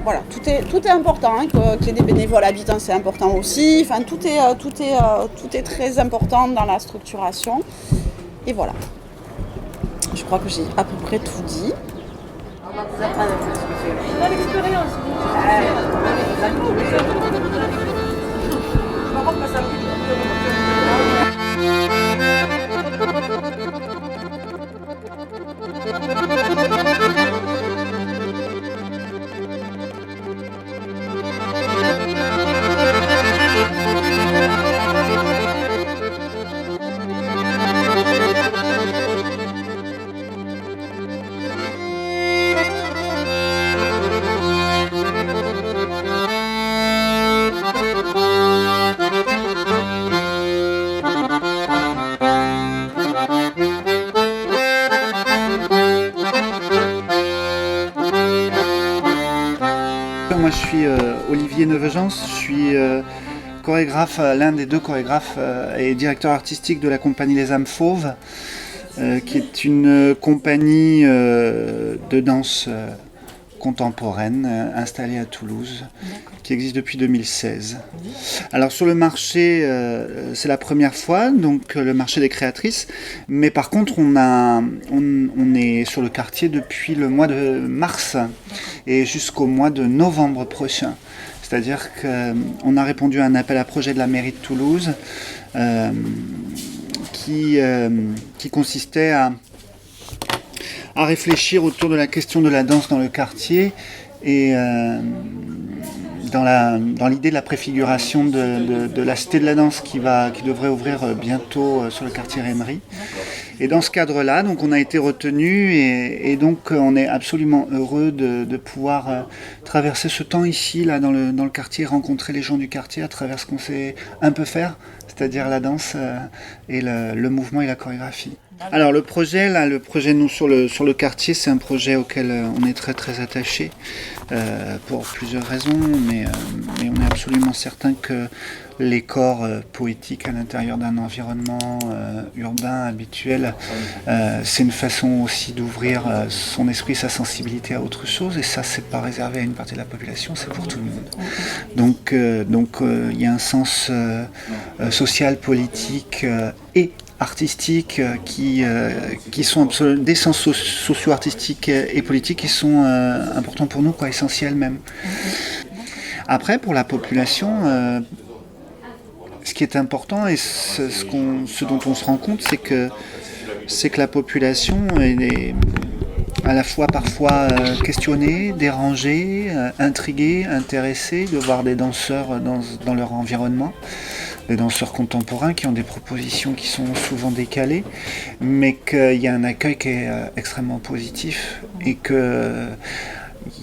Voilà, tout est important, qu'il y ait des bénévoles habitants, c'est important aussi. Enfin, tout est très important dans la structuration. Et voilà. Je crois que j'ai à peu près tout dit. Moi je suis Olivier Neuvegence, je suis chorégraphe, l'un des 2 chorégraphes et directeur artistique de la compagnie Les Âmes Fauves, qui est une compagnie de danse contemporaine installée à Toulouse, qui existe depuis 2016. Alors sur le marché, c'est la première fois, donc le marché des créatrices, mais par contre on est sur le quartier depuis le mois de mars et jusqu'au mois de novembre prochain. C'est-à-dire qu'on a répondu à un appel à projet de la mairie de Toulouse qui consistait à réfléchir autour de la question de la danse dans le quartier et dans l'idée de la préfiguration de la Cité de la Danse qui devrait ouvrir bientôt sur le quartier Rémery. Et dans ce cadre-là, donc on a été retenu et donc on est absolument heureux de pouvoir traverser ce temps ici, là, dans le quartier, rencontrer les gens du quartier à travers ce qu'on sait un peu faire, c'est-à-dire la danse et le mouvement et la chorégraphie. Alors le projet nous sur le quartier, c'est un projet auquel on est très très attaché pour plusieurs raisons, mais on est absolument certain que les corps poétiques à l'intérieur d'un environnement urbain habituel, c'est une façon aussi d'ouvrir son esprit, sa sensibilité à autre chose, et ça c'est pas réservé à une partie de la population, c'est pour tout le monde. Donc il y a un sens social, politique et artistiques qui sont des sens socio-artistiques et politiques qui sont importants pour nous, essentiels même. Après, pour la population, ce qui est important et ce dont on se rend compte, c'est que la population est à la fois parfois questionnée, dérangée, intriguée, intéressée de voir des danseurs dans leur environnement. Des danseurs contemporains qui ont des propositions qui sont souvent décalées, mais qu'il y a un accueil qui est extrêmement positif et qu'il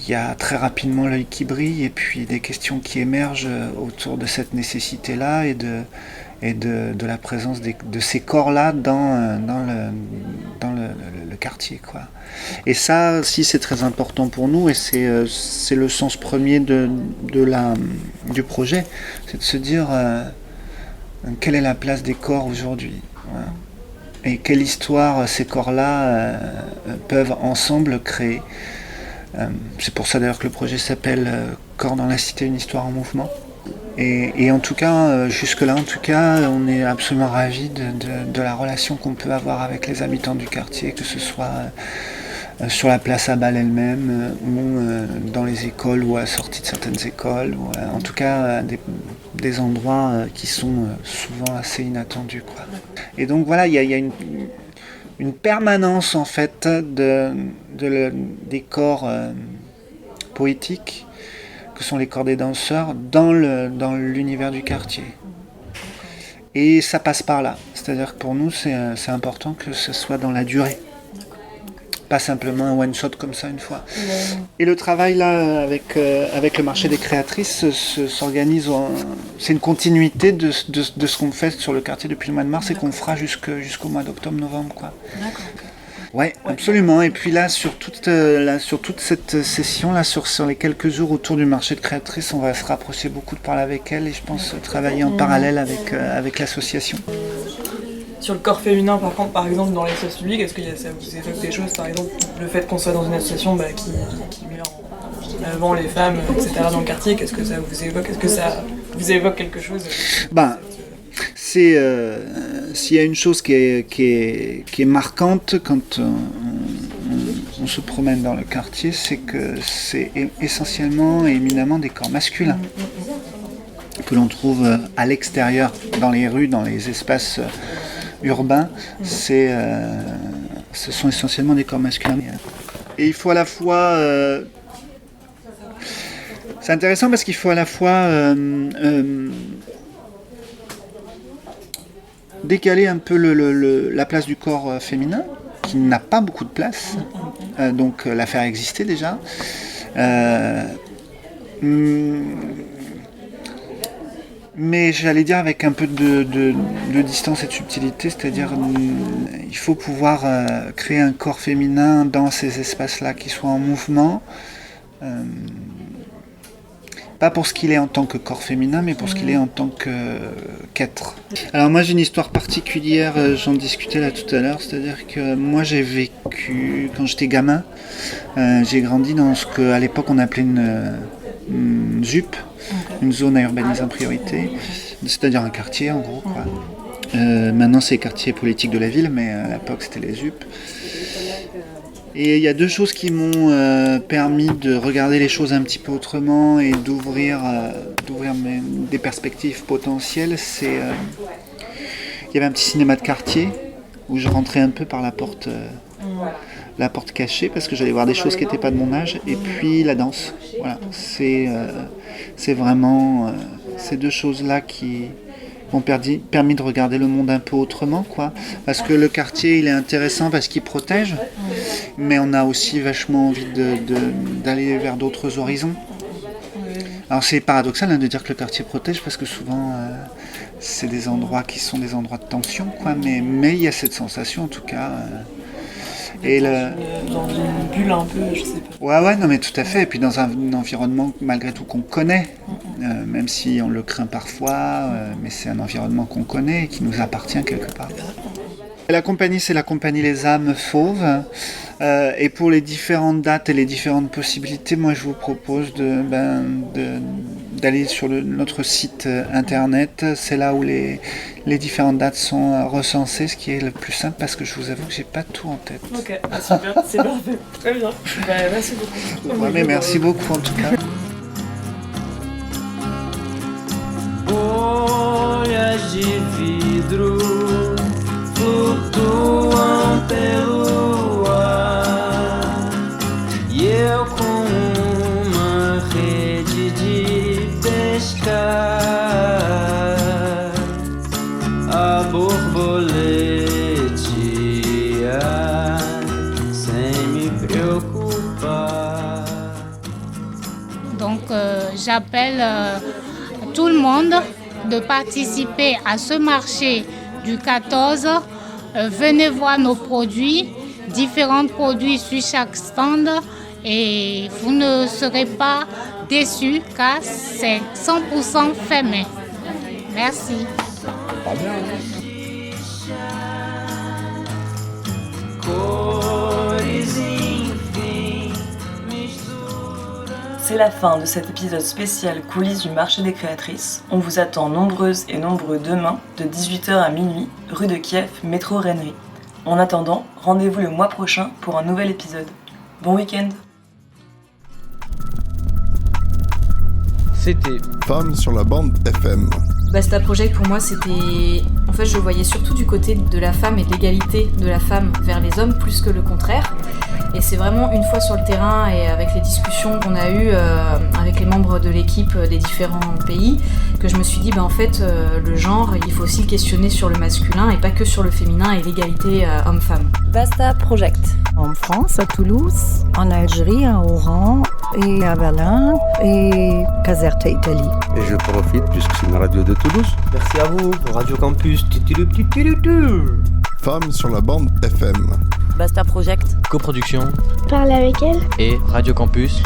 y a très rapidement l'œil qui brille et puis des questions qui émergent autour de cette nécessité-là et de la présence de ces corps-là dans le quartier, quoi. Et ça, si c'est très important pour nous et c'est le sens premier du projet, c'est de se dire quelle est la place des corps aujourd'hui. Voilà. et quelle histoire ces corps-là peuvent ensemble créer. C'est pour ça d'ailleurs que le projet s'appelle Corps dans la cité, une histoire en mouvement. Et en tout cas, jusque-là, en tout cas, on est absolument ravis de la relation qu'on peut avoir avec les habitants du quartier, que ce soit sur la place à Bâle elle-même, ou dans les écoles, ou à la sortie de certaines écoles, ou en tout cas des endroits qui sont souvent assez inattendus, quoi. Et donc voilà, il y a une permanence en fait des corps poétiques, que sont les corps des danseurs, dans l'univers du quartier. Et ça passe par là. C'est-à-dire que pour nous, c'est important que ce soit dans la durée. Pas simplement un one-shot comme ça une fois. Et le travail là avec le marché des créatrices s'organise, c'est une continuité de ce qu'on fait sur le quartier depuis le mois de mars et qu'on fera jusqu'au mois d'octobre-novembre, quoi. D'accord. Ouais, absolument. Et puis là, sur toute cette session, là, sur les quelques jours autour du marché de créatrices, on va se rapprocher beaucoup de parler avec elles et je pense travailler en parallèle avec l'association. Sur le corps féminin, par contre, par exemple, dans l'espace public, est-ce que ça vous évoque des choses, par exemple, le fait qu'on soit dans une association qui met en avant les femmes, etc., dans le quartier, qu'est-ce que ça vous évoque? Est-ce que ça vous évoque quelque chose? S'il y a une chose qui est marquante quand on se promène dans le quartier, c'est que c'est essentiellement et éminemment des corps masculins que l'on trouve à l'extérieur, dans les rues, dans les espaces urbains. Ce sont essentiellement des corps masculins. Et il faut à la fois... c'est intéressant parce qu'il faut à la fois... décaler un peu la place du corps féminin, qui n'a pas beaucoup de place, donc la faire exister déjà. Mais j'allais dire avec un peu de distance et de subtilité, c'est-à-dire il faut pouvoir créer un corps féminin dans ces espaces-là qui soit en mouvement. Pas pour ce qu'il est en tant que corps féminin, mais pour ce qu'il est en tant qu'être. Alors moi j'ai une histoire particulière, j'en discutais là tout à l'heure, c'est-à-dire que moi j'ai vécu, quand j'étais gamin, j'ai grandi dans ce qu'à l'époque on appelait une ZUP, une zone à urbaniser en priorité, c'est-à-dire un quartier en gros, quoi. Maintenant c'est les quartiers politiques de la ville, mais à l'époque c'était les ZUP. Et il y a deux choses qui m'ont permis de regarder les choses un petit peu autrement et d'ouvrir des perspectives potentielles. Il y avait un petit cinéma de quartier où je rentrais un peu par la porte cachée parce que j'allais voir des choses qui n'étaient pas de mon âge. Et puis la danse. Voilà, c'est vraiment ces deux choses-là qui m'ont permis de regarder le monde un peu autrement, quoi. Parce que le quartier, il est intéressant parce qu'il protège, mais on a aussi vachement envie d'aller vers d'autres horizons. Alors c'est paradoxal de dire que le quartier protège, parce que souvent, c'est des endroits qui sont des endroits de tension, quoi. Mais il y a cette sensation, en tout cas... dans une bulle un peu, je sais pas. Ouais, non mais tout à fait. Et puis dans un environnement malgré tout qu'on connaît, même si on le craint parfois, mais c'est un environnement qu'on connaît et qui nous appartient quelque part. La compagnie, c'est la compagnie Les Âmes Fauves. Et pour les différentes dates et les différentes possibilités, moi je vous propose d'aller sur notre site internet. C'est là où les différentes dates sont recensées, ce qui est le plus simple parce que je vous avoue que j'ai pas tout en tête. Ok, super, c'est parfait, très bien. Merci beaucoup. Ouais, mais merci beaucoup en tout cas. Folhas de vidro flutuam pelo ar e eu com uma rede de pescar a borboletear sem me preocupar. Donc j'appelle tout le monde de participer à ce marché du 14. Venez voir nos produits, différents produits sur chaque stand et vous ne serez pas déçus car c'est 100% fait main. Merci. C'est la fin de cet épisode spécial coulisses du marché des créatrices. On vous attend nombreuses et nombreux demain, de 18h à minuit, rue de Kiev, métro Rennery. En attendant, rendez-vous le mois prochain pour un nouvel épisode. Bon week-end. C'était Femmes sur la bande FM. Basta Project pour moi c'était... En fait je le voyais surtout du côté de la femme et de l'égalité de la femme vers les hommes plus que le contraire. Et c'est vraiment une fois sur le terrain et avec les discussions qu'on a eues avec les membres de l'équipe des différents pays que je me suis dit en fait le genre il faut aussi le questionner sur le masculin et pas que sur le féminin et l'égalité homme-femme. Basta Project. En France, à Toulouse, en Algérie, à Oran et à Berlin et Caserta, Italie. Et je profite puisque c'est une radio de Toulouse. Merci à vous, Radio Campus. Femmes sur la bande FM. Basta Project. Coproduction. Parle avec elle. Et Radio Campus.